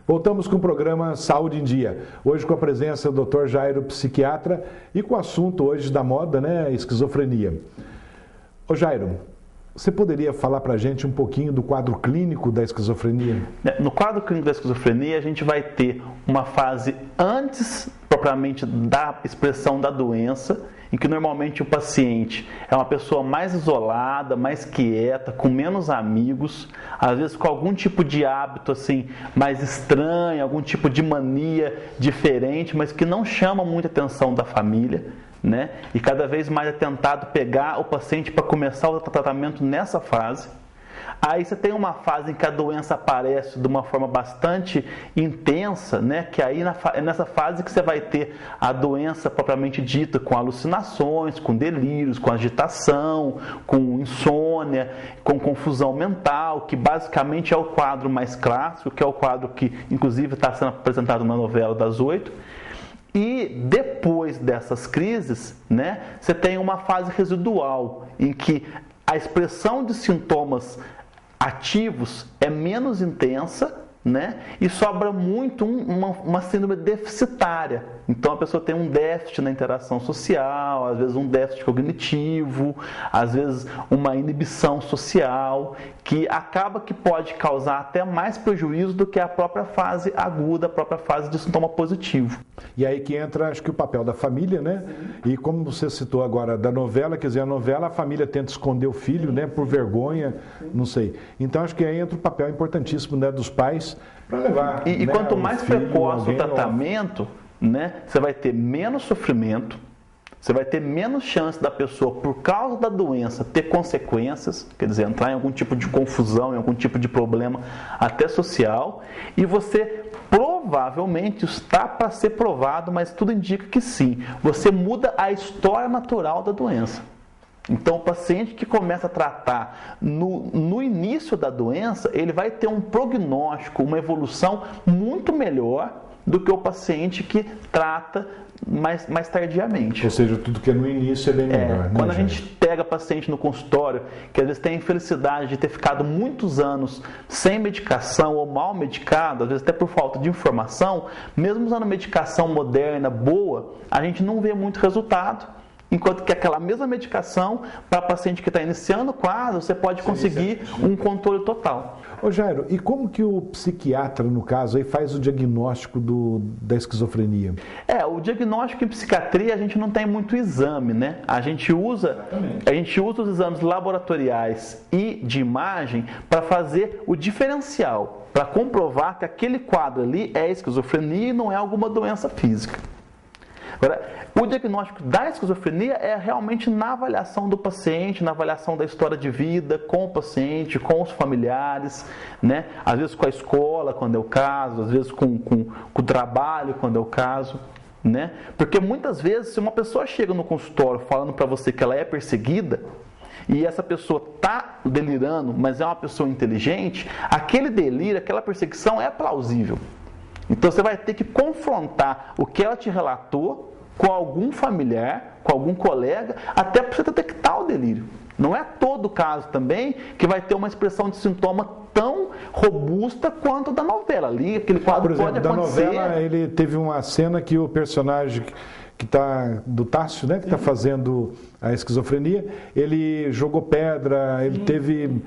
Voltamos com o programa Saúde em Dia. Hoje com a presença do Dr. Jairo, psiquiatra, e com o assunto hoje da moda, né, esquizofrenia. Ô Jairo, você poderia falar para a gente um pouquinho do quadro clínico da esquizofrenia? No quadro clínico da esquizofrenia, a gente vai ter uma fase antes, propriamente, da expressão da doença, em que normalmente o paciente é uma pessoa mais isolada, mais quieta, com menos amigos, às vezes com algum tipo de hábito assim mais estranho, algum tipo de mania diferente, mas que não chama muita atenção da família, né? E cada vez mais é tentado pegar o paciente para começar o tratamento nessa fase. Aí você tem uma fase em que a doença aparece de uma forma bastante intensa, né? Que aí é nessa fase que você vai ter a doença propriamente dita, com alucinações, com delírios, com agitação, com insônia, com confusão mental, que basicamente é o quadro mais clássico, que é o quadro que inclusive está sendo apresentado na novela das 8. E depois dessas crises, né, você tem uma fase residual, em que a expressão de sintomas ativos é menos intensa, né? E sobra muito uma síndrome deficitária. Então a pessoa tem um déficit na interação social, às vezes um déficit cognitivo, às vezes uma inibição social, que acaba que pode causar até mais prejuízo do que a própria fase aguda, a própria fase de sintoma positivo. E aí que entra, acho que o papel da família, né? E como você citou agora da novela, quer dizer, a novela, a família tenta esconder o filho, né? Por vergonha, não sei. Então acho que aí entra o papel importantíssimo, né, dos pais para levar. E né, quanto mais filho, precoce o tratamento, né, você vai ter menos sofrimento, você vai ter menos chance da pessoa, por causa da doença, ter consequências, quer dizer, entrar em algum tipo de confusão, em algum tipo de problema até social, e você provavelmente está para ser provado, mas tudo indica que sim, você muda a história natural da doença. Então, o paciente que começa a tratar no início da doença, ele vai ter um prognóstico, uma evolução muito melhor do que o paciente que trata mais tardiamente. Ou seja, tudo que é no início é bem melhor. Quando a gente pega paciente no consultório, que às vezes tem a infelicidade de ter ficado muitos anos sem medicação ou mal medicado, às vezes até por falta de informação, mesmo usando medicação moderna, boa, a gente não vê muito resultado. Enquanto que aquela mesma medicação, para paciente que está iniciando o quadro, você pode conseguir um controle total. Ô Jairo, e como que o psiquiatra, no caso, aí faz o diagnóstico da esquizofrenia? O diagnóstico em psiquiatria a gente não tem muito exame, né? A gente usa os exames laboratoriais e de imagem para fazer o diferencial, para comprovar que aquele quadro ali é esquizofrenia e não é alguma doença física. Agora, o diagnóstico da esquizofrenia é realmente na avaliação do paciente, na avaliação da história de vida com o paciente, com os familiares, né? Às vezes com a escola, quando é o caso, às vezes com o trabalho, quando é o caso, né? Porque muitas vezes, se uma pessoa chega no consultório falando para você que ela é perseguida, e essa pessoa está delirando, mas é uma pessoa inteligente, aquele delírio, aquela perseguição é plausível. Então você vai ter que confrontar o que ela te relatou com algum familiar, com algum colega, até para você detectar o delírio. Não é todo caso também que vai ter uma expressão de sintoma tão robusta quanto da novela. Ali, aquele quadro, por exemplo, pode acontecer. Da novela, ele teve uma cena que o personagem que está do Tássio, né, que está fazendo a esquizofrenia, ele jogou pedra, ele teve...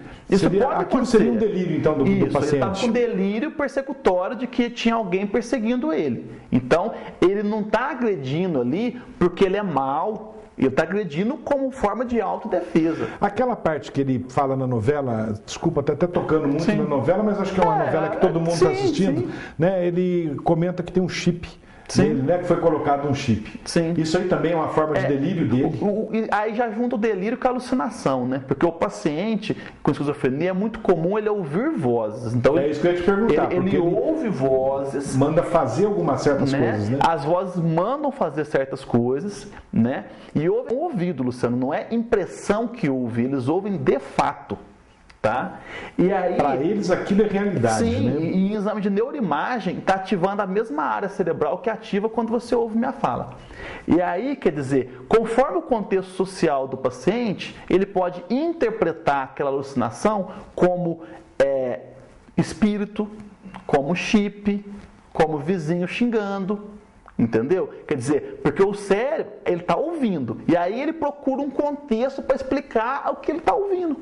Aquilo seria um delírio, então, do paciente. Ele estava com delírio persecutório de que tinha alguém perseguindo ele. Então, ele não está agredindo ali porque ele é mau, ele está agredindo como forma de autodefesa. Aquela parte que ele fala na novela, desculpa, está até tocando muito na novela, mas acho que é uma novela que todo mundo está assistindo, né? Ele comenta que tem um chip. Dele, né, que foi colocado um chip. Sim. Isso aí também é uma forma de delírio dele. Aí já junta o delírio com a alucinação, né? Porque o paciente com esquizofrenia é muito comum ele ouvir vozes. Então, isso que eu ia te perguntar. Ele ouve vozes. Manda fazer algumas certas coisas, né? As vozes mandam fazer certas coisas, né? E ouve o ouvido, Luciano. Não é impressão que ouve, eles ouvem de fato. Tá? E aí, para eles aquilo é realidade. Sim, né? E em exame de neuroimagem está ativando a mesma área cerebral que ativa quando você ouve minha fala. E aí, quer dizer, conforme o contexto social do paciente, ele pode interpretar aquela alucinação como espírito, como chip, como vizinho xingando, entendeu? Quer dizer, porque o cérebro, ele está ouvindo, e aí ele procura um contexto para explicar o que ele está ouvindo.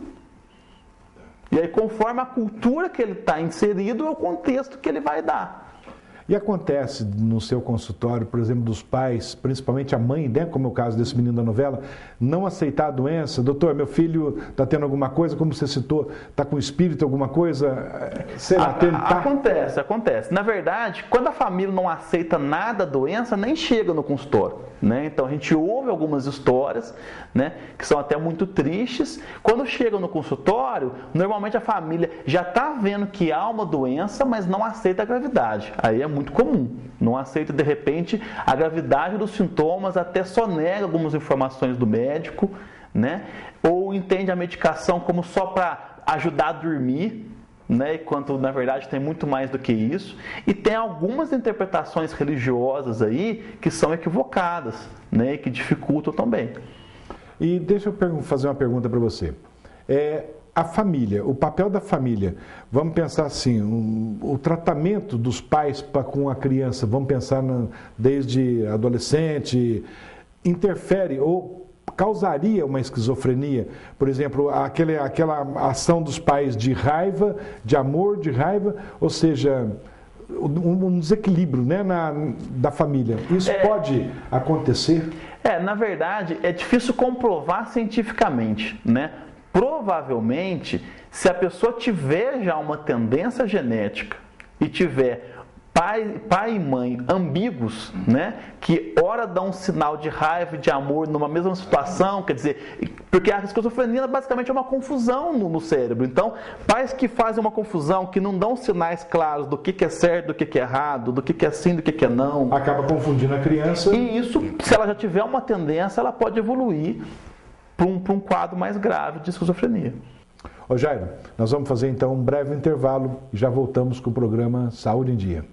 E aí, conforme a cultura que ele está inserido, é o contexto que ele vai dar. E acontece no seu consultório, por exemplo, dos pais, principalmente a mãe, né, como é o caso desse menino da novela, não aceitar a doença? Doutor, meu filho está tendo alguma coisa, como você citou, está com espírito, alguma coisa? Sei lá, tentar... Acontece. Na verdade, quando a família não aceita nada da doença, nem chega no consultório, né? Então a gente ouve algumas histórias, né, que são até muito tristes. Quando chegam no consultório, normalmente a família já está vendo que há uma doença, mas não aceita a gravidade. Aí é muito comum. Não aceita, de repente, a gravidade dos sintomas, até só nega algumas informações do médico, né? Ou entende a medicação como só para ajudar a dormir, né? Enquanto, na verdade, tem muito mais do que isso. E tem algumas interpretações religiosas aí que são equivocadas, né? E que dificultam também. E deixa eu fazer uma pergunta para você. A família, o papel da família, vamos pensar assim, o tratamento dos pais com a criança, vamos pensar desde adolescente, interfere ou causaria uma esquizofrenia? Por exemplo, aquela ação dos pais de raiva, de amor, de raiva, ou seja, um desequilíbrio, né, da família. Isso pode acontecer? Na verdade, é difícil comprovar cientificamente, né? Provavelmente, se a pessoa tiver já uma tendência genética e tiver pai e mãe ambíguos, né, que ora dão um sinal de raiva e de amor numa mesma situação, quer dizer, porque a esquizofrenia basicamente é uma confusão no cérebro. Então, pais que fazem uma confusão, que não dão sinais claros do que é certo, do que é errado, do que é sim, do que é não. Acaba confundindo a criança. E isso, se ela já tiver uma tendência, ela pode evoluir para um quadro mais grave de esquizofrenia. Ô Jairo, nós vamos fazer então um breve intervalo e já voltamos com o programa Saúde em Dia.